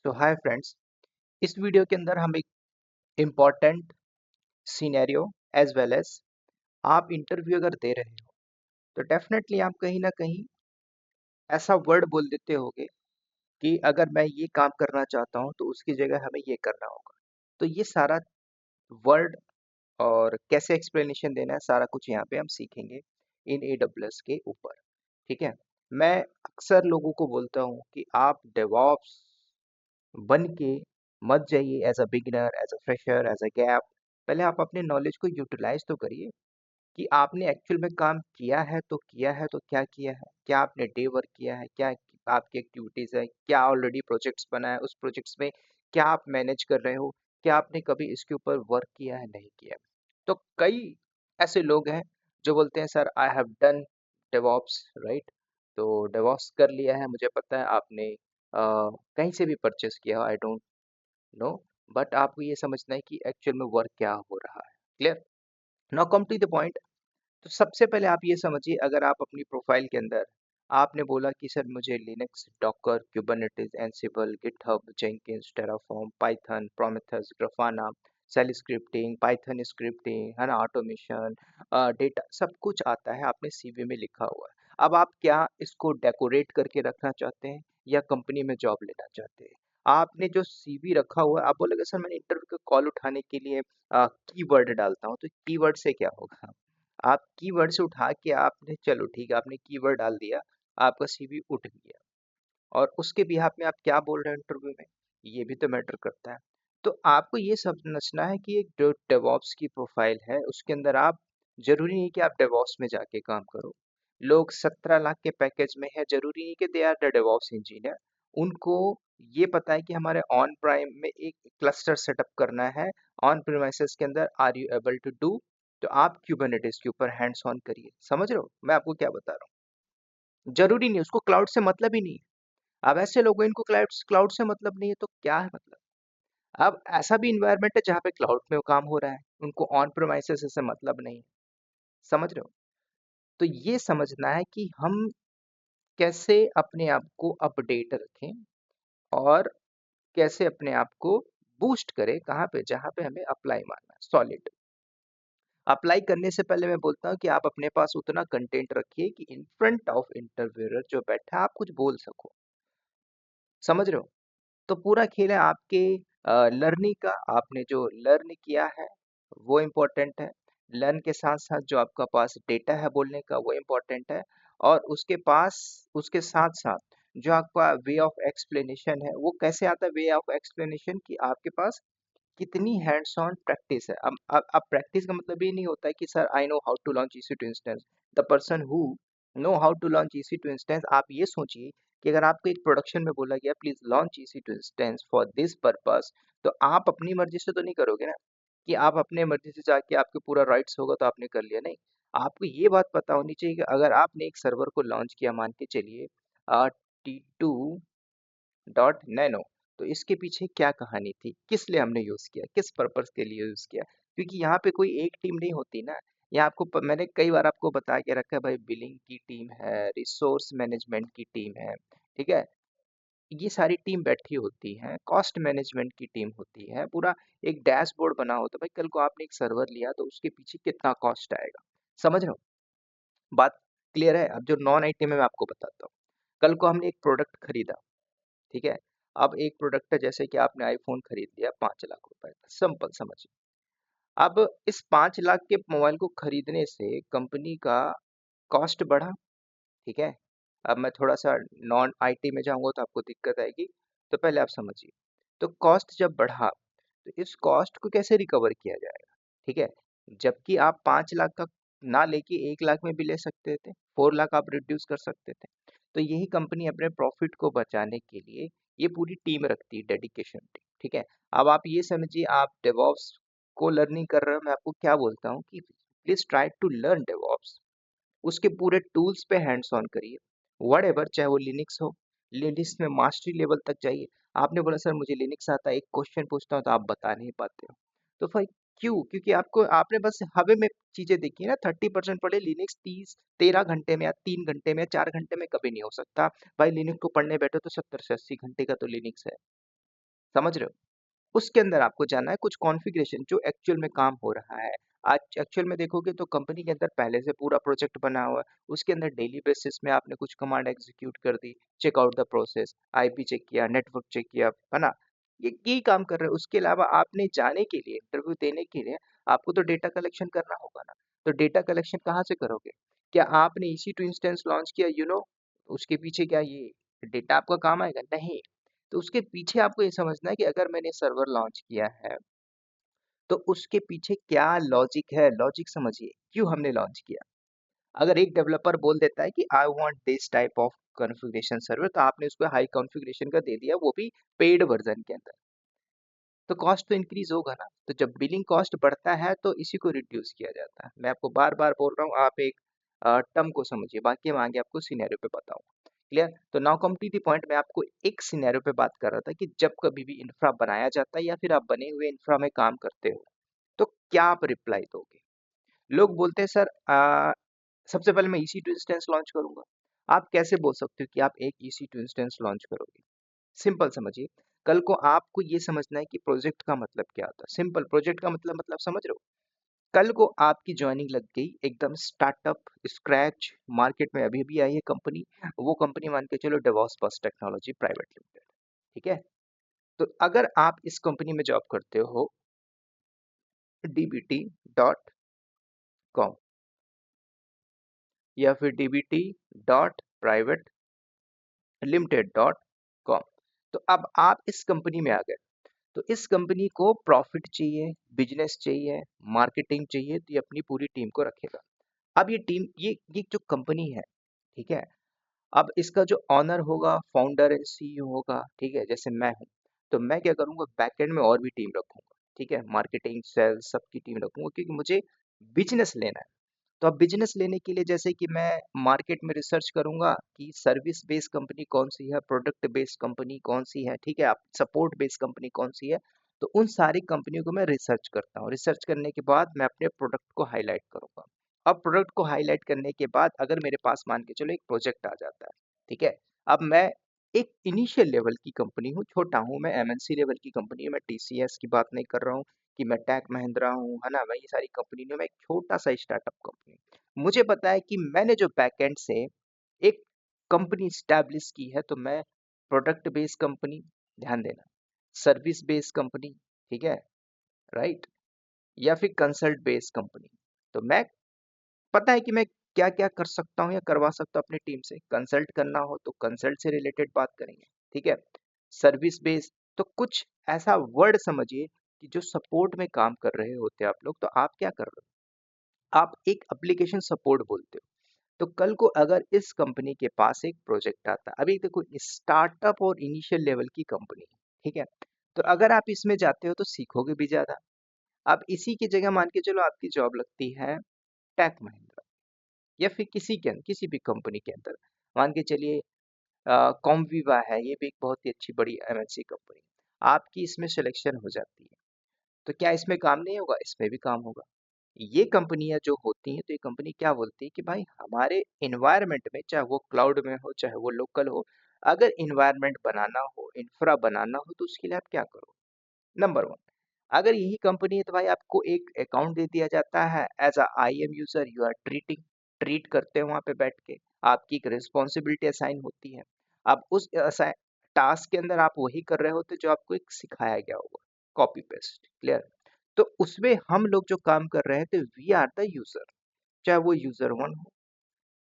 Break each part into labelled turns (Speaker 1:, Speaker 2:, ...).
Speaker 1: तो hi friends, इस video के अंदर हम एक important scenario as well as आप इंटरव्यू अगर दे रहे हो तो डेफिनेटली आप कहीं ना कहीं ऐसा वर्ड बोल देते होगे कि अगर मैं ये काम करना चाहता हूँ तो उसकी जगह हमें ये करना होगा। तो ये सारा वर्ड और कैसे एक्सप्लेनेशन देना है सारा कुछ यहाँ पे हम सीखेंगे इन AWS के ऊपर। ठीक है, मैं अक्सर लोगों को बोलता हूँ कि आप डेवॉप्स बन के मत जाइए as a beginner, as a fresher, as a gap. पहले आप अपने नॉलेज को यूटिलाइज तो करिए कि आपने एक्चुअल में काम किया है तो क्या किया है, क्या आपने डे वर्क किया है, क्या आपकी एक्टिविटीज है, क्या ऑलरेडी प्रोजेक्ट्स बना है, उस प्रोजेक्ट्स में क्या आप मैनेज कर रहे हो, क्या आपने कभी इसके ऊपर वर्क किया है, नहीं किया है। तो कई ऐसे लोग हैं जो बोलते हैं sir I have done DevOps, right. तो डेवॉप्स कर लिया है, मुझे पता है आपने कहीं से भी परचेस किया, आई डोंट नो, बट आपको ये समझना है कि एक्चुअल में वर्क क्या हो रहा है। Clear? Now come to the point. तो सबसे पहले आप ये समझिए, अगर आप अपनी प्रोफाइल के अंदर आपने बोला कि सर मुझे Linux, Docker, Kubernetes, Ansible, GitHub, Jenkins, Terraform, Python, प्रोमेथेस, Grafana, shell scripting, Python scripting, है ना, ऑटोमेशन, डेटा, सब कुछ आता है, आपने सीवी में लिखा हुआ है। अब आप क्या इसको डेकोरेट करके रखना चाहते हैं या कंपनी में जॉब लेना चाहते हैं? आपने जो सीवी रखा हुआ है, आप बोलोगे सर मैंने इंटरव्यू का कॉल उठाने के लिए कीवर्ड डालता हूँ, तो कीवर्ड से क्या होगा? आप कीवर्ड से उठा के आपने, चलो ठीक है, आपने कीवर्ड डाल दिया, आपका सीवी उठ गया, और उसके बिहाफ में आप क्या बोल रहे हो इंटरव्यू में, ये भी तो मैटर करता है। तो आपको ये समझना है कि एक जो डेवॉप्स की प्रोफाइल है उसके अंदर आप, जरूरी नहीं कि आप डेवॉप्स में जाके काम करो। लोग 17 लाख के पैकेज में है, जरूरी नहीं कि they are the DevOps engineer. उनको ये पता है कि हमारे ऑन प्राइम में एक क्लस्टर सेटअप करना है, ऑन प्रीमाइसेस के अंदर are you able to do. तो आप क्यूबरनेटिस के ऊपर हैंड्स ऑन करिए। समझ रहे हो मैं आपको क्या बता रहा हूँ? जरूरी नहीं, उसको क्लाउड से मतलब ही नहीं है। अब ऐसे लोगों, इनको क्लाउड क्लाउड से मतलब नहीं है तो क्या है मतलब? अब ऐसा भी इन्वायरमेंट है जहाँ पे क्लाउड में वो काम हो रहा है, उनको ऑन प्रेमाइसेस से मतलब नहीं है। समझ रहे हो? तो ये समझना है कि हम कैसे अपने आप को अपडेट रखें और कैसे अपने आप को बूस्ट करें, कहाँ पे, जहाँ पे हमें अप्लाई मारना है, सॉलिड। अप्लाई करने से पहले मैं बोलता हूँ कि आप अपने पास उतना कंटेंट रखिए कि इन फ्रंट ऑफ इंटरव्यूअर जो बैठा है आप कुछ बोल सको। समझ रहे हो? तो पूरा खेल है आपके लर्निंग का। आपने जो लर्न किया है वो इम्पोर्टेंट है। लर्न के साथ साथ जो आपका पास डेटा है बोलने का वो इम्पोर्टेंट है। और उसके साथ साथ जो आपका वे ऑफ एक्सप्लेनेशन है वो कैसे आता है, वे ऑफ एक्सप्लेनेशन कि आपके पास कितनी हैंड्स ऑन प्रैक्टिस है। अब प्रैक्टिस का मतलब ये नहीं होता है कि sir I know how to launch EC2 instance. The person who know how to launch EC2 instance, आप ये सोचिए कि अगर आपको एक प्रोडक्शन में बोला गया please launch EC2 instance for this purpose, तो आप अपनी मर्जी से तो नहीं करोगे ना, कि आप अपने मर्जी से जाके आपके पूरा राइट्स होगा तो आपने कर लिया, नहीं। आपको ये बात पता होनी चाहिए कि अगर आपने एक सर्वर को लॉन्च किया, मान के चलिए T2.Nano, तो इसके पीछे क्या कहानी थी, किस लिए हमने यूज किया, किस पर्पस के लिए यूज किया। क्योंकि यहाँ पे कोई एक टीम नहीं होती ना। यहाँ आपको मैंने कई बार आपको बता के रखा है भाई, बिलिंग की टीम है, रिसोर्स मैनेजमेंट की टीम है, ठीक है, ये सारी टीम बैठी होती है, कॉस्ट मैनेजमेंट की टीम होती है, पूरा एक डैशबोर्ड बना होता है भाई, कल को आपने एक सर्वर लिया तो उसके पीछे कितना कॉस्ट आएगा। समझ रहे हो? बात क्लियर है? अब जो नॉन आईटी में मैं आपको बताता हूँ, कल को हमने एक प्रोडक्ट खरीदा, ठीक है। अब एक प्रोडक्ट है, जैसे कि आपने आईफोन खरीद लिया 5 लाख रुपए का, सिंपल समझिए। अब इस 5 लाख के मोबाइल को खरीदने से कंपनी का कॉस्ट बढ़ा, ठीक है। अब मैं थोड़ा सा नॉन आईटी में जाऊंगा तो आपको दिक्कत आएगी, तो पहले आप समझिए। तो कॉस्ट जब बढ़ा तो इस कॉस्ट को कैसे रिकवर किया जाएगा, ठीक है। जबकि आप 5 लाख का ना लेके 1 लाख में भी ले सकते थे, 4 लाख आप रिड्यूस कर सकते थे। तो यही कंपनी अपने प्रॉफिट को बचाने के लिए ये पूरी टीम रखती है, डेडिकेशन टीम, ठीक है। अब आप ये समझिए, आप डेवॉप्स को लर्निंग कर रहे हो, मैं आपको क्या बोलता हूँ कि please try to learn DevOps. उसके पूरे टूल्स पे हैंड्स ऑन करिए, व्हाटएवर, चाहे वो लिनक्स हो, लिनक्स में मास्टरी लेवल तक जाइए। आपने बोला सर मुझे लिनक्स आता है, एक क्वेश्चन पूछता हूँ तो आप बता नहीं पाते हो, तो भाई क्यों? क्योंकि आपको, आपने बस हवा में चीजें देखी ना। 30% पढ़े लिनक्स 13 घंटे में या 3 घंटे में या 4 घंटे में कभी नहीं हो सकता। भाई लिनक्स को पढ़ने बैठो तो 70 से 80 घंटे का तो लिनक्स है। समझ रहे हो? उसके अंदर आपको जाना है, कुछ कॉन्फ़िगरेशन जो एक्चुअल में काम हो रहा है। आज एक्चुअल में देखोगे तो कंपनी के अंदर पहले से पूरा प्रोजेक्ट बना हुआ है, उसके अंदर डेली बेसिस में आपने कुछ कमांड एग्ज़ीक्यूट कर दी, check out the process, IP check किया, नेटवर्क चेक किया, है ना? ये यही काम कर रहे हो। उसके अलावा आपने जाने के लिए, इंटरव्यू देने के लिए आपको तो डेटा कलेक्शन करना होगा ना, तो डेटा कलेक्शन कहाँ से करोगे? क्या आपने EC2 इंस्टेंस लॉन्च किया, उसके पीछे क्या ये डेटा आपका काम आएगा? नहीं। तो उसके पीछे आपको ये समझना है कि अगर मैंने सर्वर लॉन्च किया है, तो उसके पीछे क्या लॉजिक है, लॉजिक समझिए, क्यों हमने लॉन्च किया। अगर एक डेवलपर बोल देता है कि I want this type of configuration server, तो आपने उसको हाई कॉन्फ़िगरेशन का दे दिया, वो भी पेड वर्जन के अंदर, तो कॉस्ट तो इंक्रीज होगा ना। तो जब बिलिंग कॉस्ट बढ़ता है तो इसी को रिड्यूस किया जाता है। मैं आपको बार बार बोल रहा हूँ, आप एक टर्म को समझिए, बाकी मैं आगे आपको सिनेरियो पे बताऊंगा। क्लियर? तो now come to the point, मैं आपको एक सिनेरियो पे बात कर रहा था कि जब कभी भी इंफ्रा बनाया जाता है या फिर आप बने हुए इंफ्रा में काम करते हो, तो क्या आप रिप्लाई दोगे? लोग बोलते हैं सर, सबसे पहले मैं EC2 इंस्टेंस लॉन्च करूंगा। आप कैसे बोल सकते हो कि आप एक EC2 इंस्टेंस लॉन्च करोगे? सिंपल समझिए, कल को आपको ये समझना है कि प्रोजेक्ट का मतलब क्या होता है। सिंपल, प्रोजेक्ट का मतलब समझ रहे हो? कल को आपकी जॉइनिंग लग गई एकदम स्टार्टअप, स्क्रैच, मार्केट में अभी भी आई है कंपनी, वो कंपनी मान के चलो डेवॉस बस टेक्नोलॉजी प्राइवेट लिमिटेड, ठीक है? तो अगर आप इस कंपनी में जॉब करते हो, dbt.com या फिर dbt.privatelimited.com, तो अब आप इस कंपनी में आ गए। तो इस कंपनी को प्रॉफिट चाहिए, बिजनेस चाहिए, मार्केटिंग चाहिए, तो ये अपनी पूरी टीम को रखेगा। अब ये टीम, ये जो कंपनी है, ठीक है, अब इसका जो ऑनर होगा, फाउंडर एंड CEO होगा, ठीक है, जैसे मैं हूँ, तो मैं क्या करूँगा, बैकएंड में और भी टीम रखूंगा, ठीक है, मार्केटिंग, सेल्स, सबकी टीम रखूंगा, क्योंकि मुझे बिजनेस लेना है। तो अब बिजनेस लेने के लिए जैसे कि मैं मार्केट में रिसर्च करूंगा कि सर्विस बेस्ड कंपनी कौन सी है, प्रोडक्ट बेस्ड कंपनी कौन सी है, ठीक है, आप सपोर्ट बेस्ड कंपनी कौन सी है। तो उन सारी कंपनियों को मैं रिसर्च करता हूँ, रिसर्च करने के बाद मैं अपने प्रोडक्ट को हाईलाइट करूंगा। अब प्रोडक्ट को हाईलाइट करने के बाद अगर मेरे पास मान के चलो एक प्रोजेक्ट आ जाता है, ठीक है, अब मैं एक इनिशियल लेवल की कंपनी हूँ, छोटा हूँ, मैं MNC लेवल की कंपनी हूँ, मैं TCS की बात नहीं कर रहा हूँ कि मैं टेक महिंद्रा हूँ, है ना, मैं ये सारी कंपनी नहीं हूँ, मैं एक छोटा सा स्टार्टअप कंपनी। मुझे पता है कि मैंने जो बैकएंड से एक कंपनी स्टैब्लिश की है, तो मैं प्रोडक्ट बेस्ड कंपनी, ध्यान देना, सर्विस बेस्ड कंपनी, ठीक है, राइट, या फिर कंसल्ट बेस्ड कंपनी, तो मैं पता है कि मैं क्या क्या कर सकता हूँ या करवा सकता हूँ अपनी टीम से। कंसल्ट करना हो तो कंसल्ट से रिलेटेड बात करेंगे, ठीक है, सर्विस बेस्ड, तो कुछ ऐसा वर्ड समझिए कि जो सपोर्ट में काम कर रहे होते हैं आप लोग, तो आप क्या कर रहे हो, आप एक एप्लीकेशन सपोर्ट बोलते हो। तो कल को अगर इस कंपनी के पास एक प्रोजेक्ट आता है, अभी देखो स्टार्टअप और इनिशियल लेवल की कंपनी, ठीक है, तो अगर आप इसमें जाते हो तो सीखोगे भी ज्यादा। अब इसी की जगह मान के चलो आपकी जॉब लगती है टेक महिंद्रा या फिर किसी भी कंपनी के अंदर, मान के चलिए कॉमवीवा है, ये भी एक बहुत ही अच्छी बड़ी MNC कंपनी, आपकी इसमें सिलेक्शन हो जाती है, तो क्या इसमें काम नहीं होगा? इसमें भी काम होगा। ये कंपनियां जो होती हैं, तो ये कंपनी क्या बोलती है कि भाई हमारे इन्वायरमेंट में, चाहे वो क्लाउड में हो चाहे वो लोकल हो, अगर इन्वायरमेंट बनाना हो, इंफ्रा बनाना हो, तो उसके लिए आप क्या करो? नंबर वन, अगर यही कंपनी है तो भाई आपको एक अकाउंट दे दिया जाता है, as a IM user you are treat करते हैं वहां पे बैठ के, आपकी एक रिस्पॉन्सिबिलिटी असाइन होती है। अब उस टास्क के अंदर आप वही कर रहे होते जो आपको एक सिखाया गया होगा, कॉपी पेस्ट, क्लियर? तो उसमें हम लोग जो काम कर रहे हैं, तो वी आर द यूजर, चाहे वो यूजर 1 हो,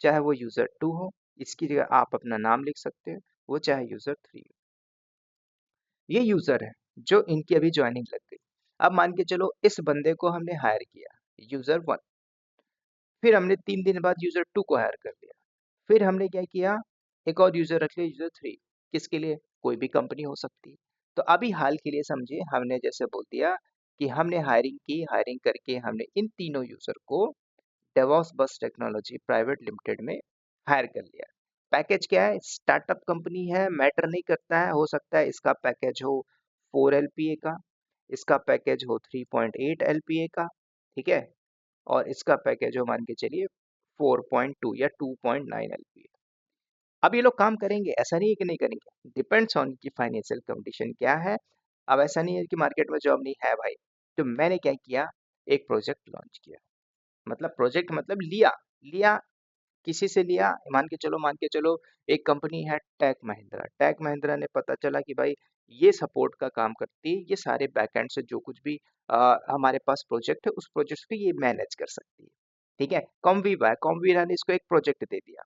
Speaker 1: चाहे वो यूजर 2 हो, इसकी जगह आप अपना नाम लिख सकते हैं, वो चाहे यूजर 3 हो। ये यूजर है जो इनकी अभी ज्वाइनिंग लग गई। अब मान के चलो इस बंदे को हमने हायर किया, यूजर 1, फिर हमने 3 दिन बाद यूजर 2 को हायर कर लिया, फिर हमने क्या किया, एक और यूजर रख लिया, यूजर 3। किसके लिए? कोई भी कंपनी हो सकती है। तो अभी हाल के लिए समझिए, हमने जैसे बोल दिया कि हमने हायरिंग की, हायरिंग करके हमने इन तीनों यूजर को डेवॉस बस टेक्नोलॉजी प्राइवेट लिमिटेड में हायर कर लिया। पैकेज क्या है? स्टार्टअप कंपनी है, मैटर नहीं करता है, हो सकता है इसका पैकेज हो 4 LPA का, इसका पैकेज हो 3.8 LPA का, ठीक है, और इसका पैकेज हो मान के चलिए 4.2 या 2.9 LPA। अब ये लोग काम करेंगे, ऐसा नहीं है कि नहीं करेंगे, डिपेंड्स ऑन की फाइनेंशियल कंडीशन क्या है। अब ऐसा नहीं है कि मार्केट में जॉब नहीं है भाई। तो मैंने क्या किया, एक प्रोजेक्ट लॉन्च किया। मतलब प्रोजेक्ट मतलब लिया, लिया किसी से लिया, मान के चलो एक कंपनी है टेक महिंद्रा ने पता चला कि भाई ये सपोर्ट का काम करती है, ये सारे बैकएंड से जो कुछ भी हमारे पास प्रोजेक्ट है उस प्रोजेक्ट को ये मैनेज कर सकती है। ठीक है, कॉमवीरा ने इसको एक प्रोजेक्ट दे दिया।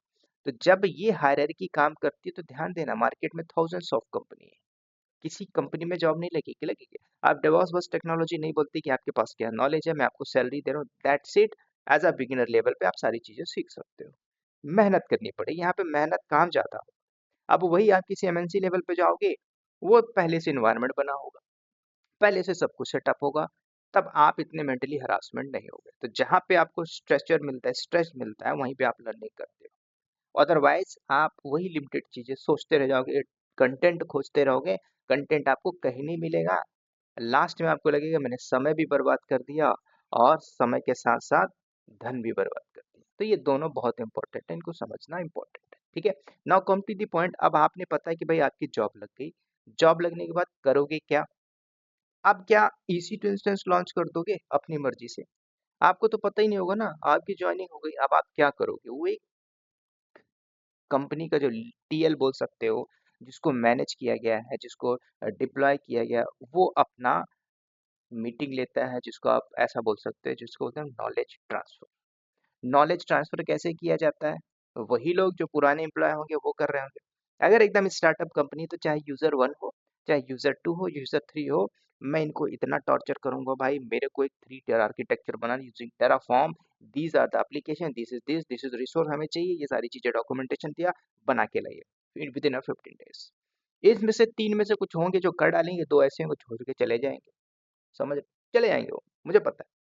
Speaker 1: तो जब ये हायरार्की काम करती है तो ध्यान देना, मार्केट में थाउजेंड्स ऑफ कंपनी है, किसी कंपनी में जॉब नहीं लगेगी, लगेगी। आप डेवॉप्स बस टेक्नोलॉजी नहीं बोलती कि आपके पास क्या नॉलेज है, मैं आपको सैलरी दे रहा हूँ, that's it. As a beginner level पे आप सारी चीजें सीख सकते हो। मेहनत करनी पड़ेगी, यहाँ पे मेहनत काम ज्यादा हो। अब वही आप किसी एमएनसी लेवल पे जाओगे, वो पहले से इन्वायरमेंट बना होगा, पहले से सब कुछ सेटअप होगा, तब आप इतने मेंटली हरासमेंट नहीं होगे। तो जहाँ पे आपको स्ट्रेचर मिलता है, स्ट्रेस मिलता है, वहीं पे आप लर्निंग करते हो। अदरवाइज आप वही लिमिटेड चीजें सोचते रह जाओगे, कंटेंट खोजते रहोगे, कंटेंट आपको कहीं नहीं मिलेगा। लास्ट में आपको लगेगा मैंने समय भी बर्बाद कर दिया और समय के साथ साथ धन भी बर्बाद कर दिया। तो ये दोनों बहुत इंपॉर्टेंट है, इनको समझना इंपॉर्टेंट है। ठीक है, now come to the point. अब आपने पता है कि भाई आपकी जॉब लग गई, जॉब लगने के बाद करोगे क्या? अब क्या इजी टू इंस्टेंस लॉन्च कर दोगे अपनी मर्जी से? आपको तो पता ही नहीं होगा ना, आपकी ज्वाइनिंग हो गई, अब आप क्या करोगे? वो एक कंपनी का जो टीएल बोल सकते हो, जिसको मैनेज किया गया है, जिसको डिप्लॉय किया गया, वो अपना मीटिंग लेता है, जिसको आप ऐसा बोल सकते हैं, जिसको बोलते हैं नॉलेज ट्रांसफर। नॉलेज ट्रांसफर कैसे किया जाता है? वही लोग जो पुराने एम्प्लॉय होंगे वो कर रहे होंगे। अगर एकदम स्टार्टअप कंपनी, तो चाहे यूजर 1 हो, चाहे यूजर 2 हो, यूजर 3 हो, मैं इनको इतना टॉर्चर करूंगा भाई, मेरे को एक 3 टियर आर्किटेक्चर बनाना using Terraform, these are the application, this is resource हमें चाहिए, ये सारी चीजें डॉक्यूमेंटेशन दिया, बना के लाइए विद इन 15 डेज। इसमें से 3 में से कुछ होंगे जो कर डालेंगे, 2 ऐसे होंगे छोड़ के चले जाएंगे। समझ, चले जाएंगे वो, मुझे पता है।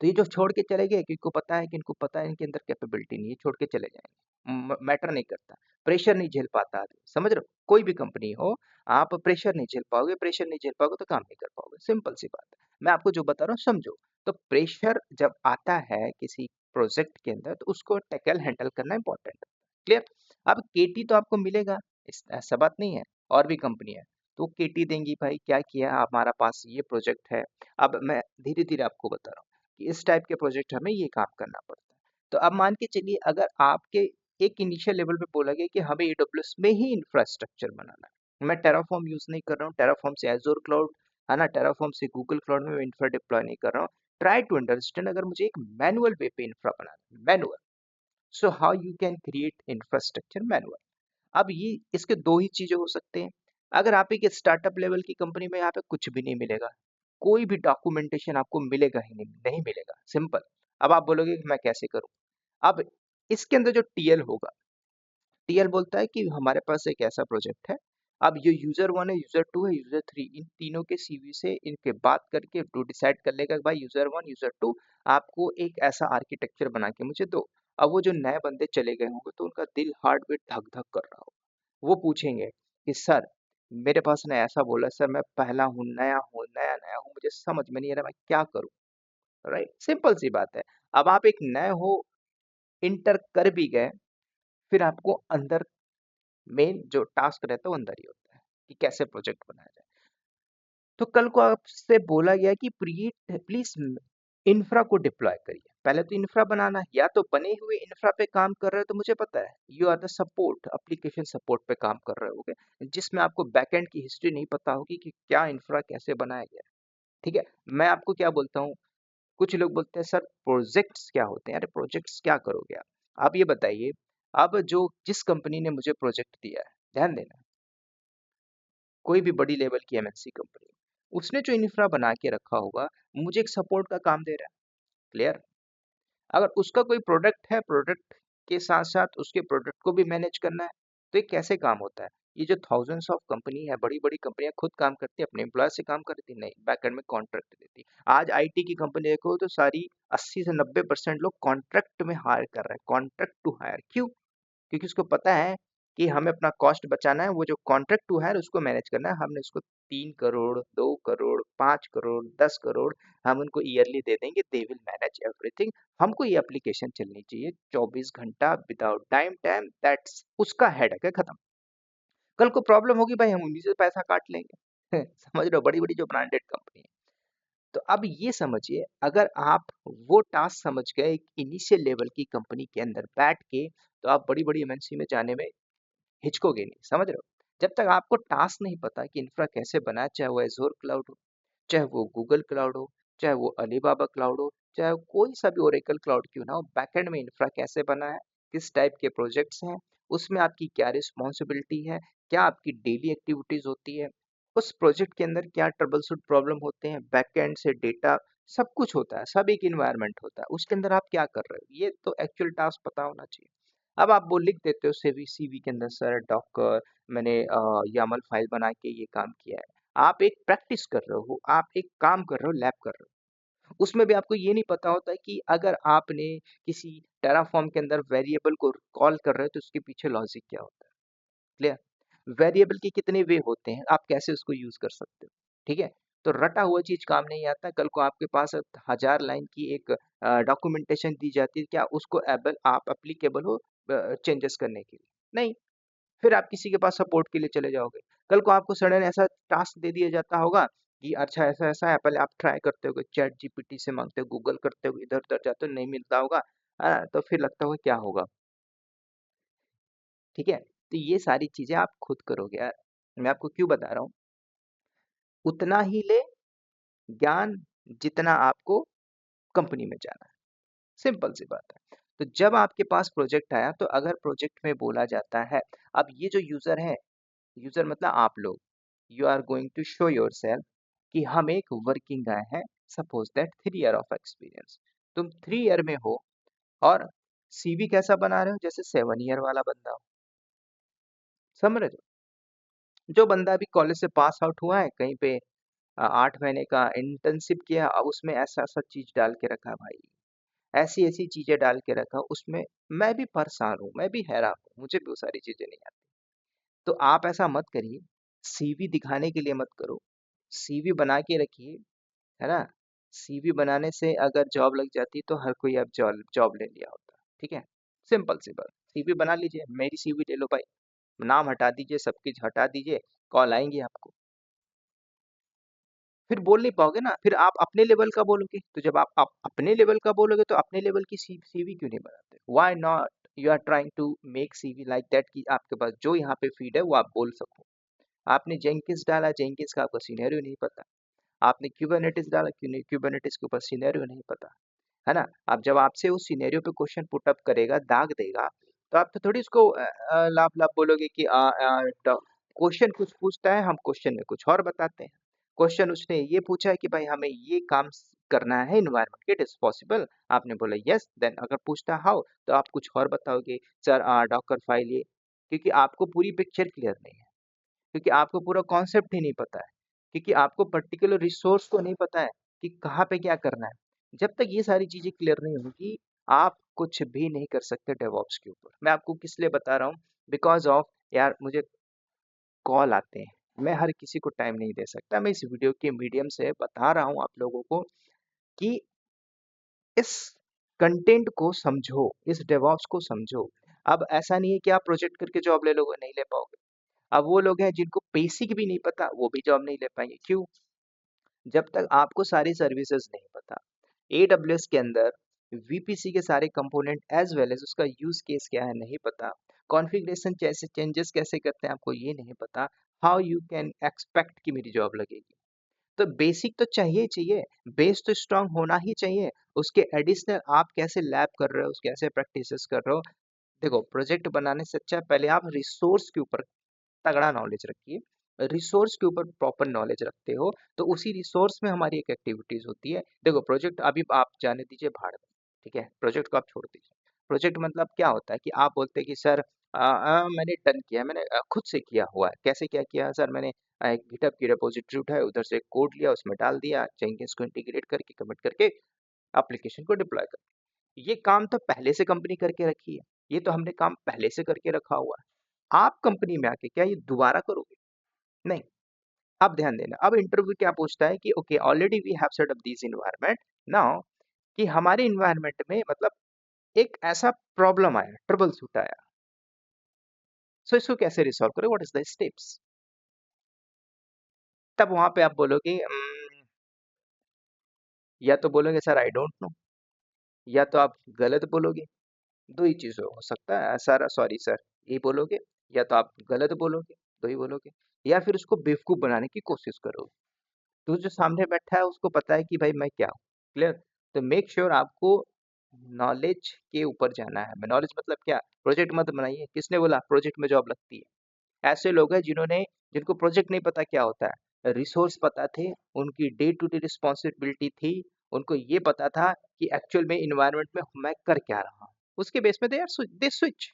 Speaker 1: तो ये जो छोड़ के चले गए, किनको पता है कि इनको पता है इनके अंदर कैपेबिलिटी नहीं है, छोड़ के चले जाएंगे, मैटर नहीं करता, प्रेशर नहीं झेल पाता आदमी। समझ रहे हो, कोई भी कंपनी हो, आप प्रेशर नहीं झेल पाओगे, प्रेशर नहीं झेल पाओगे तो काम नहीं कर पाओगे, सिंपल सी बात है। मैं आपको जो बता रहा हूँ समझो। तो प्रेशर जब आता है किसी प्रोजेक्ट के अंदर, तो उसको टैकल हैंडल करना इंपॉर्टेंट है। क्लियर? अब केटी तो आपको मिलेगा, ऐसा बात नहीं है, और भी कंपनी है तो केटी देंगी भाई, क्या किया हमारा पास ये प्रोजेक्ट है। अब मैं धीरे धीरे आपको बता रहा हूँ कि इस टाइप के प्रोजेक्ट हमें ये काम करना पड़ता है। तो अब मान के चलिए, अगर आपके एक इनिशियल लेवल पे बोला गया कि हमें एडब्ल्यूएस में ही इंफ्रास्ट्रक्चर बनाना है, मैं टेराफॉर्म यूज नहीं कर रहा हूँ, टेराफॉर्म से एजोर क्लाउड है ना, टेराफॉर्म से गूगल क्लाउड में मैं इंफ्रा डिप्लॉय नहीं कर रहा हूँ। ट्राई टू अंडरस्टैंड, अगर मुझे एक मैनुअल वे पे इंफ्रा बनाना है, manual, so how you can create infrastructure manual. अब ये इसके दो ही चीजें हो सकते हैं। अगर आप एक स्टार्टअप लेवल की कंपनी में, यहाँ पे कुछ भी नहीं मिलेगा, कोई भी डॉक्यूमेंटेशन आपको मिलेगा ही नहीं, नहीं मिलेगा, सिंपल। अब आप बोलोगे कि मैं कैसे करूं? अब इसके अंदर जो टीएल होगा, टीएल बोलता है कि हमारे पास एक ऐसा प्रोजेक्ट है, अब ये यूजर 1 है, यूजर 2 है, यूजर 3, इन तीनों के सीवी से इनके बात करके वो डिसाइड कर लेगा कि भाई यूजर 1 यूजर 2 आपको एक ऐसा आर्किटेक्चर बना के मुझे दो। अब वो जो नए बंदे चले गए होंगे तो उनका दिल हार्ट बीट धक धक कर रहा होगा, वो पूछेंगे कि सर मेरे पास ने ऐसा बोला, सर मैं पहला हूँ, नया नया हूँ, मुझे समझ में नहीं आ रहा मैं क्या करूँ। राइट, सिंपल सी बात है। अब आप एक नए हो, इंटर कर भी गए, फिर आपको अंदर मेन जो टास्क रहता है वो अंदर ही होता है कि कैसे प्रोजेक्ट बनाया जाए। तो कल को आपसे बोला गया कि प्लीज इंफ्रा को डिप्लॉय करिए। पहले तो इंफ्रा बनाना है, या तो बने हुए इंफ्रा पे काम कर रहे हो तो मुझे पता है you are the support, application support पे काम कर रहे होगे, जिसमें आपको बैकएंड की हिस्ट्री नहीं पता होगी कि क्या इंफ्रा कैसे बनाया गया है। ठीक है, मैं आपको क्या बोलता हूँ, कुछ लोग बोलते हैं सर प्रोजेक्ट्स क्या होते हैं? अरे प्रोजेक्ट्स क्या करोगे आप ये बताइए। अब जो जिस कंपनी ने मुझे प्रोजेक्ट दिया है, ध्यान देना, कोई भी बड़ी लेवल की एमएनसी कंपनी, उसने जो इंफ्रा बना के रखा होगा, मुझे एक सपोर्ट का काम दे रहा है। क्लियर? अगर उसका कोई प्रोडक्ट है, प्रोडक्ट के साथ साथ उसके प्रोडक्ट को भी मैनेज करना है, तो ये कैसे काम होता है? ये जो थाउजेंड्स ऑफ कंपनी है, बड़ी बड़ी कंपनियां खुद काम करती है, अपने एम्प्लॉय से काम करती नहीं, बैकएंड में कॉन्ट्रैक्ट देती। आज आईटी की कंपनी देखो तो सारी 80 से 90% लोग कॉन्ट्रैक्ट में हायर कर रहे हैं, कॉन्ट्रैक्ट टू हायर। क्यों? क्योंकि उसको पता है कि हमें अपना कॉस्ट बचाना है, वो जो कॉन्ट्रैक्ट टू हायर उसको मैनेज करना है, हमने उसको 3 करोड़, 2 करोड़, 5 करोड़, 10 करोड़ हम उनको ईयरली दे देंगे, दे विल मैनेज एवरीथिंग। हमको ये एप्लीकेशन चलनी चाहिए 24 घंटा विदाउट टाइम टाइम, दैट्स उसका हेडेक है, खत्म। कल को प्रॉब्लम होगी भाई, हम उन्हीं से पैसा काट लेंगे। समझ रहे हो, बड़ी बड़ी जो ब्रांडेड कंपनी है। तो अब ये समझिए, अगर आप वो टास्क समझ गए एक इनिशियल लेवल की कंपनी के अंदर बैठ के, तो आप बड़ी बड़ी एमएनसी में जाने में हिचकोगे नहीं, समझ रहे हो। जब तक आपको टास्क नहीं पता कि इंफ्रा कैसे बनाया, चाहे वो एजोर क्लाउड हो, चाहे वो गूगल क्लाउड हो, चाहे वो अलीबाबा क्लाउड हो, चाहे वो कोई सा भी ओरेकल क्लाउड क्यों ना हो, बैकएंड में इंफ्रा कैसे बना है, किस टाइप के प्रोजेक्ट्स हैं, उसमें आपकी क्या रिस्पॉन्सिबिलिटी है, क्या आपकी डेली एक्टिविटीज होती है, उस प्रोजेक्ट के अंदर क्या ट्रबल शूट प्रॉब्लम होते हैं, बैकएंड से डेटा सब कुछ होता है, सब एक इन्वायरमेंट होता है, उसके अंदर आप क्या कर रहे हो, ये तो एक्चुअल टास्क पता होना चाहिए। अब आप वो लिख देते हो सीवी सीवी के अंदर, सर डॉकर मैंने यामल फाइल बना के ये काम किया है। आप एक प्रैक्टिस कर रहे हो, आप एक काम कर रहे हो, लैब कर रहे हो। उसमें भी आपको ये नहीं पता होता है कि अगर आपने किसी टेराफॉर्म के अंदर वेरिएबल को कॉल कर रहे हो तो उसके पीछे लॉजिक क्या होता है। क्लियर? वेरिएबल के कितने वे होते हैं, आप कैसे उसको यूज कर सकते हो। ठीक है, तो रटा हुआ चीज काम नहीं आता। कल को आपके पास 1000 लाइन की एक डॉक्यूमेंटेशन दी जाती है, क्या उसको एबल आप अप्लीकेबल हो चेंजेस करने के लिए? नहीं। फिर आप किसी के पास सपोर्ट के लिए चले जाओगे। कल को आपको सडन ऐसा टास्क दे दिया जाता होगा कि अच्छा ऐसा ऐसा है, पहले आप ट्राई करते हो, चैट जीपीटी से मांगते हो, गूगल करते हो, इधर उधर जाते हो, नहीं मिलता होगा, तो फिर लगता होगा क्या होगा। ठीक है, तो ये सारी चीजें आप खुद करोगे यार। मैं आपको क्यों बता रहा हूँ, उतना ही ले ज्ञान जितना आपको कंपनी में जाना है, सिंपल सी बात है। तो जब आपके पास प्रोजेक्ट आया, तो अगर प्रोजेक्ट में बोला जाता है, अब ये जो यूजर है, यूजर मतलब आप लोग, you are going to show yourself कि हम एक वर्किंग गाय हैं, suppose that 3 year of experience, तुम 3 ईयर में हो, और सीवी कैसा बना रहे हो, जैसे 7 ईयर वाला बंदा हो। समझ रहे हो, जो बंदा अभी कॉलेज से पास आउट हुआ है, कहीं पे 8 महीने का इंटर्नशिप किया, अब उसमें ऐसा ऐसा चीज डाल के रखा भाई, ऐसी ऐसी चीजें डाल के रखा उसमें, मैं भी परेशान हूँ, मैं भी हैरान हूँ, मुझे भी वो सारी चीजें नहीं आती। तो आप ऐसा मत करिए, सीवी दिखाने के लिए मत करो, सीवी बना के रखिए, है ना। सीवी बनाने से अगर जॉब लग जाती तो हर कोई अब जॉब जॉब ले लिया होता। ठीक है, सिंपल सी बात, सीवी बना लीजिए, मेरी सीवी ले लो भाई, नाम हटा दीजिए, सब कुछ हटा दीजिए, कॉल आएंगी आपको। फिर बोल नहीं पाओगे ना, फिर आप अपने लेवल का बोलोगे, तो जब आप अपने लेवल का बोलोगे तो अपने लेवल की सीवी क्यों नहीं बनाते, why not you are trying to make CV like that, कि आपके पास जो यहाँ पे फीड है वो आप बोल सको। आपने जेंकिंस डाला, जेंकिंस का आपको सिनेरियो नहीं पता। आपने क्यूबरनेटिस डाला, क्यूबरनेटिस के ऊपर सिनेरियो नहीं पता, है ना। अब जब आपसे उस सिनेरियो पे क्वेश्चन पुट अप करेगा, दाग देगा, तो आप तो थोड़ी उसको लाभ लाभ बोलोगे कि क्वेश्चन कुछ पूछता है, हम क्वेश्चन में कुछ और बताते हैं। क्वेश्चन उसने ये पूछा है कि भाई हमें ये काम करना है इन्वायरमेंट, इट इज पॉसिबल, आपने बोला यस, देन अगर पूछता हाउ, तो आप कुछ और बताओगे, सर डॉकर फाइल ये, क्योंकि आपको पूरी पिक्चर क्लियर नहीं है, क्योंकि आपको पूरा कॉन्सेप्ट ही नहीं पता है, क्योंकि आपको पर्टिकुलर रिसोर्स को नहीं पता है कि कहाँ पे क्या करना है। जब तक ये सारी चीजें क्लियर नहीं होगी, आप कुछ भी नहीं कर सकते डेवऑप्स के ऊपर। मैं आपको किस लिए बता रहा हूँ, बिकॉज ऑफ, यार मुझे कॉल आते हैं, मैं हर किसी को टाइम नहीं दे सकता। मैं इस वीडियो के मीडियम से बता रहा हूँ आप लोगों को कि इस कंटेंट को समझो, इस डेवऑप्स को समझो। अब ऐसा नहीं है कि आप प्रोजेक्ट करके जॉब ले लोगे, नहीं ले पाओगे। अब वो लोग हैं जिनको बेसिक भी नहीं पता, वो भी जॉब नहीं ले पाएंगे। क्यों? जब तक आपको सारी सर्विसेज नहीं पता, AWS के अंदर VPC के सारे कंपोनेंट एज वेल एज उसका यूज केस क्या है नहीं पता, कॉन्फ़िगरेशन कैसे चेंजेस कैसे करते हैं आपको ये नहीं पता, हाउ यू कैन एक्सपेक्ट कि मेरी जॉब लगेगी। तो बेसिक तो चाहिए ही चाहिए, बेस तो स्ट्रांग होना ही चाहिए। उसके एडिशनल आप कैसे लैब कर रहे हो, कैसे प्रैक्टिसेस कर रहे हो। देखो, प्रोजेक्ट बनाने से अच्छा पहले आप रिसोर्स के ऊपर तगड़ा नॉलेज रखिए। रिसोर्स के ऊपर प्रॉपर नॉलेज रखते हो, तो उसी रिसोर्स में हमारी एक एक्टिविटीज होती है। देखो, प्रोजेक्ट अभी आप जाने दीजिए भाड़ में, ठीक है, प्रोजेक्ट को आप छोड़ दीजिए। प्रोजेक्ट मतलब क्या होता है कि आप बोलते हैं कि सर मैंने डन किया, मैंने खुद से किया हुआ है। कैसे क्या किया सर, मैंने एक गिटहब की रिपोजिटरी उठाई, उधर से कोड लिया, उसमें डाल दिया, जेंकिंस को इंटीग्रेट करके कमिट करके एप्लीकेशन को डिप्लॉय कर। ये काम तो पहले से कंपनी करके रखी है, ये तो हमने काम पहले से करके रखा हुआ है। आप कंपनी में आके क्या ये दोबारा करोगे? नहीं। अब ध्यान देना, अब इंटरव्यू क्या पूछता है कि okay already we have set up this environment now, कि हमारे इन्वायरमेंट में मतलब एक ऐसा प्रॉब्लम आया, ट्रबल शूट आया, सो इसको कैसे रिसॉल्व करें, व्हाट इज द स्टेप्स। तब वहां पे आप बोलोगे या तो बोलोगे सर आई डोंट नो, या तो आप गलत बोलोगे। दो ही चीज हो सकता है सर, सॉरी सर, ये बोलोगे, या तो आप गलत बोलोगे, दो ही बोलोगे। या फिर उसको बेवकूफ बनाने की कोशिश करोगे। तो जो सामने बैठा है उसको पता है कि भाई मैं क्या हूँ। क्लियर। तो मेक श्योर आपको नॉलेज के ऊपर जाना है। नॉलेज मतलब क्या, प्रोजेक्ट मत बनाइए। किसने बोला प्रोजेक्ट में जॉब लगती है? ऐसे लोग हैं जिन्होंने, जिनको प्रोजेक्ट नहीं पता क्या होता है, रिसोर्स पता थे, उनकी डे टू डे रिस्पॉन्सिबिलिटी थी, उनको ये पता था कि एक्चुअल में इन्वायरमेंट में मैं कर क्या रहा हूँ। उसके बेस में दे स्विच।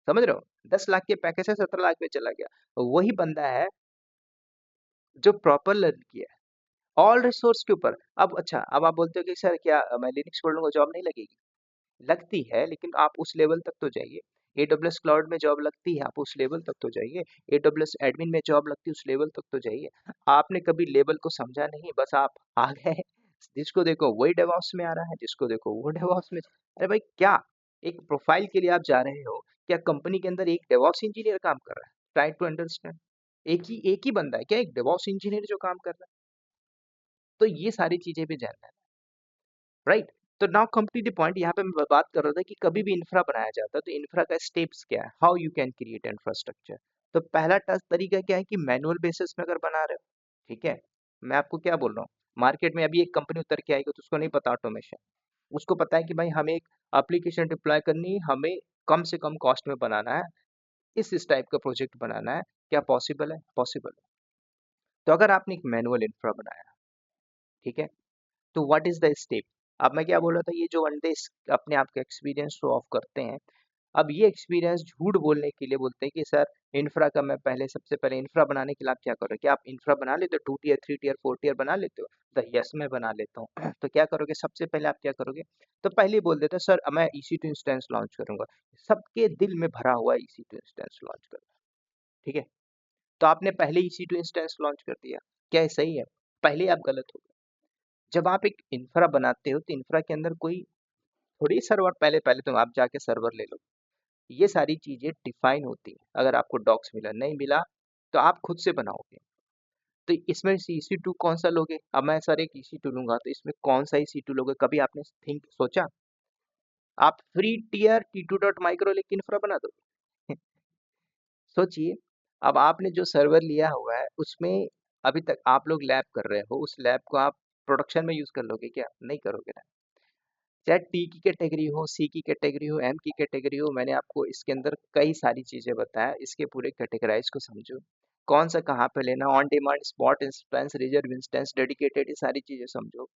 Speaker 1: समझ रहे हो? 10 लाख के पैकेज से 17 लाख में चला गया। वही बंदा है जो प्रॉपर लर्न किया है ऑल रिसोर्स के ऊपर। अब अच्छा, अब आप बोलते हो कि सर क्या मैं लिनक्स पढ़ लूंगा जॉब नहीं लगेगी? लगती है, लेकिन आप उस लेवल तक तो जाइए। एडब्ल्यूएस क्लाउड में जॉब लगती है, आप उस लेवल तक तो जाइए। एडब्ल्यूएस एडमिन में जॉब लगती है, उस लेवल तक तो जाइए। आपने कभी लेवल को समझा नहीं, बस आप आ गए। जिसको देखो वही डेवऑप्स में आ रहा है, जिसको देखो वो डेवऑप्स में। अरे भाई क्या, एक प्रोफाइल के लिए आप जा रहे हो, क्या कंपनी के अंदर एक डेवऑप्स इंजीनियर काम कर रहा है? Try to understand. एक ही बंदा है क्या एक डेवऑप्स इंजीनियर जो काम कर रहा है? तो ये सारी चीजें भी जानना है, राइट। तो now come to the point, यहाँ पे मैं बात कर रहा था कि कभी भी इंफ्रा बनाया जाता है तो इंफ्रा का स्टेप्स क्या है, how you can create infrastructure. तो पहला तरीका क्या है कि मैनुअल बेसिस में अगर बना रहे हो, ठीक है। मैं आपको क्या बोल रहा हूँ, मार्केट में अभी एक कंपनी उतर के आएगी तो उसको नहीं पता ऑटोमेशन। उसको पता है कि भाई हमें एक एप्लीकेशन डिप्लॉय करनी है, हमें कम से कम कॉस्ट में बनाना है, इस टाइप का प्रोजेक्ट बनाना है। क्या पॉसिबल है? पॉसिबल है। तो अगर आपने एक मैनुअल इंफ्रा बनाया, ठीक है, तो व्हाट इज द स्टेप। अब मैं क्या बोल रहा था, ये जो बंदे अपने आप का एक्सपीरियंस शो ऑफ करते हैं, अब ये एक्सपीरियंस झूठ बोलने के लिए बोलते हैं कि सर इंफ्रा का मैं पहले, सबसे पहले इंफ्रा बनाने के लिए आप क्या करोगे, क्या आप इंफ्रा बना लेते हो, 2 टियर 3 टियर 4 टियर बना लेते हो? तो यस मैं बना लेता हूँ। तो क्या करोगे, सबसे पहले आप क्या करोगे, तो पहले ही बोल देते हो सर मैं EC2 इंस्टेंस लॉन्च करूंगा। सबके दिल में भरा हुआ EC2 इंस्टेंस लॉन्च कर, ठीक है। तो आपने पहले EC2 इंस्टेंस लॉन्च कर दिया, क्या ये सही है? पहले ही आप गलत हो गए। जब आप एक इंफ्रा बनाते हो तो इंफ्रा के अंदर कोई थोड़ी सर्वर, पहले पहले तो आप जाके सर्वर ले लो। ये सारी चीजें डिफाइन होती है। अगर आपको डॉक्स मिला, नहीं मिला, तो आप खुद से बनाओगे। तो इसमें से EC2 कौन सा लोगे? अब मैं सर एक EC2 लूंगा तो इसमें कौन सा EC2 लोगे, कभी आपने थिंक सोचा? आप free tier T2 dot micro लिख इंफ्रा बना दो। सोचिए। अब आपने जो सर्वर लिया हुआ है उसमें अभी तक आप लोग लैब कर रहे हो, उस लैब को आप प्रोडक्शन में यूज कर लोगे क्या? नहीं करोगे ना। चाहे टी की कैटेगरी हो, सी की कैटेगरी हो, एम की कैटेगरी हो, मैंने आपको इसके अंदर कई सारी चीजें बताया, इसके पूरे कैटेगराइज को समझो। कौन सा कहाँ पे लेना, on demand, spot instance, reserve instance, dedicated, ये सारी चीजें समझो।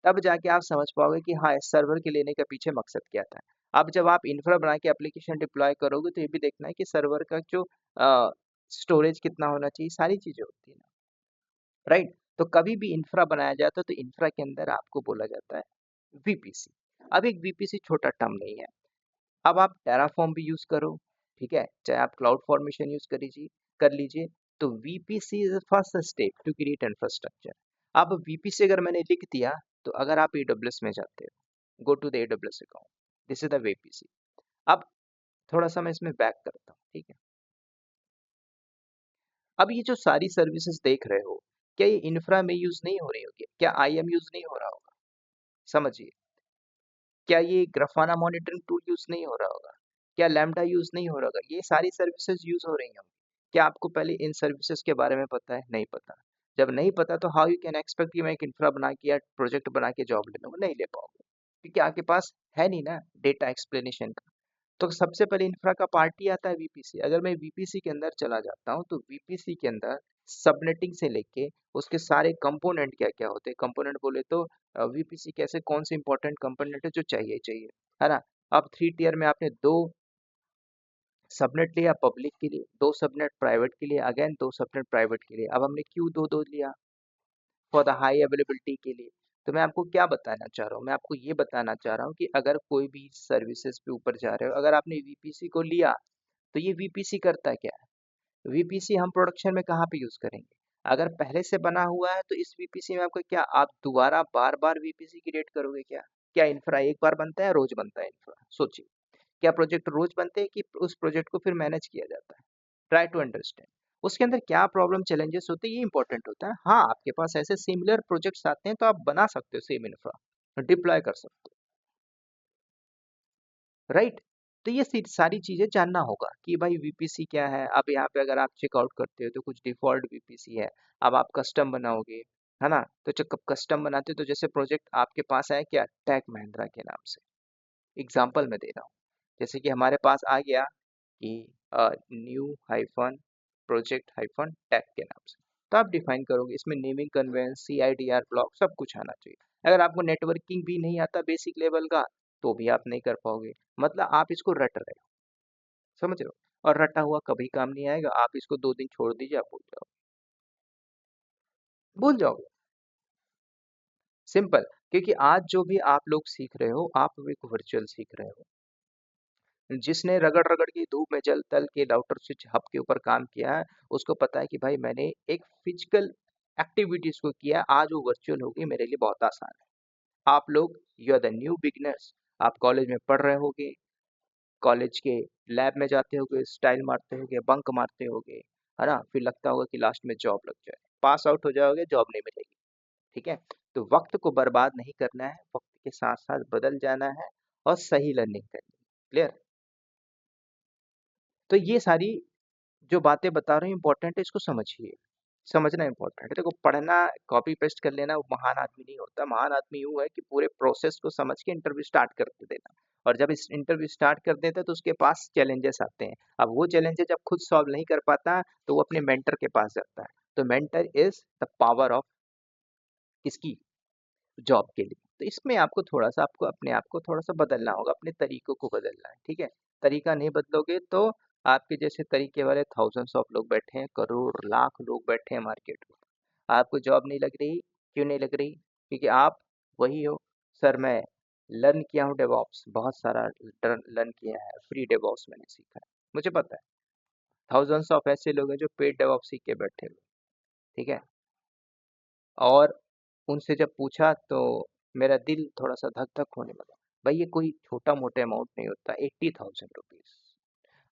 Speaker 1: तब जाके आप समझ पाओगे कि हाँ इस सर्वर के लेने के पीछे मकसद क्या था। अब जब आप इंफ्रा बना के एप्लीकेशन डिप्लॉय करोगे तो ये भी देखना है कि सर्वर का जो स्टोरेज कितना होना चाहिए, सारी चीजें होती है ना, राइट। तो कभी भी इंफ्रा बनाया जाता है तो इंफ्रा के अंदर आपको बोला जाता है VPC। अब एक VPC छोटा टर्म नहीं है। अब आप टेराफॉर्म भी यूज करो, ठीक है, चाहे आप क्लाउड फॉर्मेशन यूज कर लीजिए। तो VPC is first step to create infrastructure. अब VPC अगर मैंने लिख दिया, तो अगर आप AWS में जाते हो, go to the AWS account, this is the VPC। अब थोड़ा सा मैं इसमें बैक करता हूँ, ठीक है। अब ये जो सारी सर्विसेज देख रहे हो, क्या ये इंफ्रा में यूज नहीं हो रही होगी? क्या IAM यूज नहीं हो रहा होगा? समझिए। क्या ये ग्राफाना मॉनिटरिंग टूल यूज नहीं हो रहा होगा? क्या लैम्बडा यूज नहीं हो रहा होगा? ये सारी सर्विसेज यूज हो रही होंगी। क्या आपको पहले इन सर्विसेज के बारे में पता है? नहीं पता। जब नहीं पता तो हाउ यू कैन एक्सपेक्ट कि मैं एक इंफ्रा बना के या प्रोजेक्ट बना के जॉब ले लूंगा? नहीं ले पाओगे, क्योंकि आपके पास है नहीं ना डेटा एक्सप्लेनेशन का। तो सबसे पहले इंफ्रा का पार्ट ही आता है VPC। अगर मैं VPC के अंदर चला जाता हूँ तो VPC के अंदर सबनेटिंग से लेके उसके सारे कंपोनेंट क्या क्या होते हैं, कंपोनेंट बोले तो VPC कैसे, कौन से इंपॉर्टेंट कंपोनेंट है जो चाहिए चाहिए, है ना। अब 3 टियर में आपने दो सबनेट लिया पब्लिक के लिए, दो सबनेट प्राइवेट के लिए, अगेन दो सबनेट प्राइवेट के लिए। अब हमने क्यों दो दो लिया? फॉर द हाई अवेलेबिलिटी के लिए। तो मैं आपको क्या बताना चाह रहा हूँ, मैं आपको ये बताना चाह रहा हूँ कि अगर कोई भी सर्विसेज पे ऊपर जा रहे हो, अगर आपने VPC को लिया, तो ये VPC करता क्या है? VPC हम प्रोडक्शन में कहाँ पे यूज करेंगे? अगर पहले से बना हुआ है तो इस VPC में आपको क्या, आप दोबारा बार बार VPC क्रिएट करोगे क्या? क्या इंफ्रा एक बार बनता है, रोज बनता है इंफ्रा? सोचिए। क्या प्रोजेक्ट रोज बनते हैं कि उस प्रोजेक्ट को फिर मैनेज किया जाता है? Try to understand. उसके अंदर क्या प्रॉब्लम चैलेंजेस होते हैं ये इंपॉर्टेंट होता है। हाँ, आपके पास ऐसे सिमिलर प्रोजेक्ट्स आते हैं तो आप बना सकते हो सेम इंफ्रा, डिप्लॉय कर सकते हो, राइट। तो ये सारी चीजें जानना होगा कि भाई वीपीसी क्या है। अब यहाँ पे अगर आप चेकआउट करते हो तो कुछ डिफॉल्ट वीपीसी है। अब आप कस्टम बनाओगे, है ना। तो जब कस्टम बनाते हो तो जैसे प्रोजेक्ट आपके पास आया क्या, टेक महिंद्रा के नाम से, एग्जाम्पल मैं दे रहा हूँ। जैसे कि हमारे पास आ गया कि new hyphen project hyphen tag के नाम से, तो आप डिफाइन करोगे। इसमें नेमिंग कन्वेंस, CIDR ब्लॉक सब कुछ आना चाहिए। अगर आपको नेटवर्किंग भी नहीं आता बेसिक लेवल का तो भी आप नहीं कर पाओगे। मतलब आप इसको रट रहे हो, समझ रहे हो। और रटा हुआ कभी काम नहीं आएगा। आप इसको 2 दिन छोड़ दीजिए, आप भूल जाओगे, भूल जाओगे। सिंपल। क्योंकि आज जो भी आप लोग सीख रहे हो आप एक वर्चुअल सीख रहे हो। जिसने रगड़ रगड़ के धूप में जल तल के राउटर स्विच हब के ऊपर काम किया है उसको पता है कि भाई मैंने एक फिजिकल एक्टिविटीज को किया, आज वो वर्चुअल होगी मेरे लिए बहुत आसान है। आप लोग you are the new beginners. आप कॉलेज में पढ़ रहे होगे, कॉलेज के लैब में जाते होगे, स्टाइल मारते होगे, बंक मारते होगे, है ना। फिर लगता होगा कि लास्ट में जॉब लग जाए, पास आउट हो जाओगे, जॉब नहीं मिलेगी। ठीक है। तो वक्त को बर्बाद नहीं करना है, वक्त के साथ साथ बदल जाना है और सही लर्निंग करनी है। क्लियर। तो ये सारी जो बातें बता रहे हैं इंपॉर्टेंट है, इसको समझिए। समझना इंपॉर्टेंट है। देखो, पढ़ना कॉपी पेस्ट कर लेना वो महान आदमी नहीं होता। महान आदमी यूं है कि पूरे प्रोसेस को समझ के इंटरव्यू स्टार्ट कर देना। और जब इस इंटरव्यू स्टार्ट कर देता है तो उसके पास चैलेंजेस आते हैं। अब वो चैलेंजेस जब खुद सॉल्व नहीं कर पाता तो वो अपने मेंटर के पास जाता है। तो mentor is the power of किसकी, जॉब के लिए। तो इसमें आपको थोड़ा सा आपको अपने आप को थोड़ा सा बदलना होगा, अपने तरीकों को बदलना है। ठीक है। तरीका नहीं बदलोगे तो आपके जैसे तरीके वाले थाउजेंड्स ऑफ लोग बैठे हैं, करोड़ लाख लोग बैठे हैं मार्केट में। आपको जॉब नहीं लग रही, क्यों नहीं लग रही? क्योंकि आप वही हो। सर मैं लर्न किया हूँ डेवॉप्स, बहुत सारा लर्न किया है, फ्री डेवॉप्स मैंने सीखा है, मुझे पता है। थाउजेंड्स ऑफ ऐसे लोग हैं जो पेड डेवॉप्स सीख के बैठे हुए। ठीक है। और उनसे जब पूछा तो मेरा दिल थोड़ा सा धक धक होने लगा। भाई ये कोई छोटा मोटा अमाउंट नहीं होता, 80,000 रुपीज।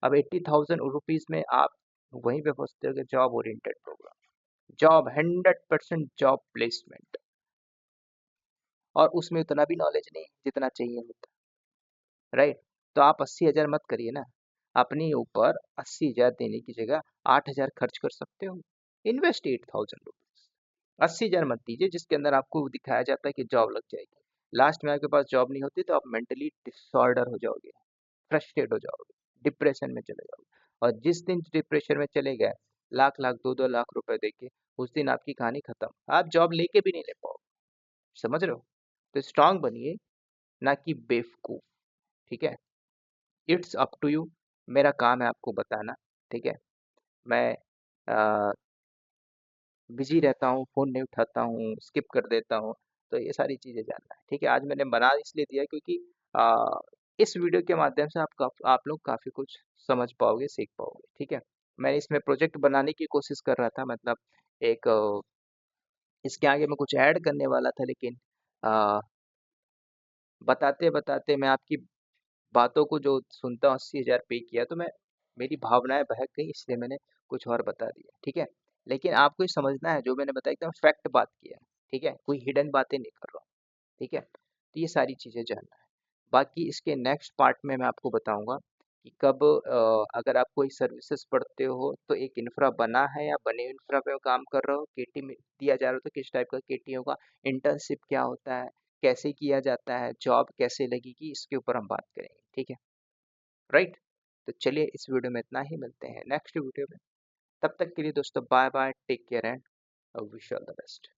Speaker 1: अब 80,000 रुपीज में आप वहीं पे फंसते हो कि job oriented program, job 100% job placement, और उसमें उतना भी नॉलेज नहीं जितना चाहिए होता, राइट। तो आप 80,000 मत करिए ना। अपने ऊपर 80,000 देने की जगह 8,000 खर्च कर सकते हो। Invest 8,000 rupees. 80,000 मत दीजिए जिसके अंदर आपको दिखाया जाता है कि जॉब लग जाएगी। लास्ट में आपके पास जॉब नहीं होती तो आप मेंटली डिसऑर्डर हो जाओगे, फ्रस्ट्रेट हो जाओगे, डिप्रेशन में चले जाओगे। और जिस दिन डिप्रेशन में चले गए, लाख लाख 2-2 लाख रुपए देके, उस दिन आपकी कहानी खत्म। आप जॉब लेके भी नहीं ले पाओगे। समझ रहे हो। तो स्ट्रांग बनिए, ना कि बेवकूफ। ठीक है। It's up to you. मेरा काम है आपको बताना। ठीक है। मैं बिजी रहता हूँ, फ़ोन नहीं उठाता हूँ, स्किप कर देता हूँ, तो ये सारी चीज़ें जानना है। ठीक है। आज मैंने बना इसलिए दिया क्योंकि इस वीडियो के माध्यम से आप लोग काफ़ी कुछ समझ पाओगे, सीख पाओगे। ठीक है। मैं इसमें प्रोजेक्ट बनाने की कोशिश कर रहा था, मतलब एक इसके आगे मैं कुछ ऐड करने वाला था, लेकिन अ, बताते-बताते मैं आपकी बातों को जो सुनता हूँ, 80,000 पे किया तो मैं, मेरी भावनाएँ बहक गई, इसलिए मैंने कुछ और बता दिया। ठीक है। लेकिन आपको ये समझना है जो मैंने बताया एकदम फैक्ट बात किया है। ठीक है। कोई हिडन बातें नहीं कर रहा हूँ। ठीक है। तो ये सारी चीज़ें जानना है। बाकी इसके नेक्स्ट पार्ट में मैं आपको बताऊंगा कि कब अगर आप कोई सर्विसेज पढ़ते हो तो एक इंफ्रा बना है या बने इंफ्रा पे काम कर रहे हो, केटी में दिया जा रहा हो तो किस टाइप का केटी होगा, इंटर्नशिप क्या होता है, कैसे किया जाता है, जॉब कैसे लगेगी, इसके ऊपर हम बात करेंगे। ठीक है। राइट। तो चलिए इस वीडियो में इतना ही, मिलते हैं नेक्स्ट वीडियो में। तब तक के लिए दोस्तों bye bye, take care and wish all the best.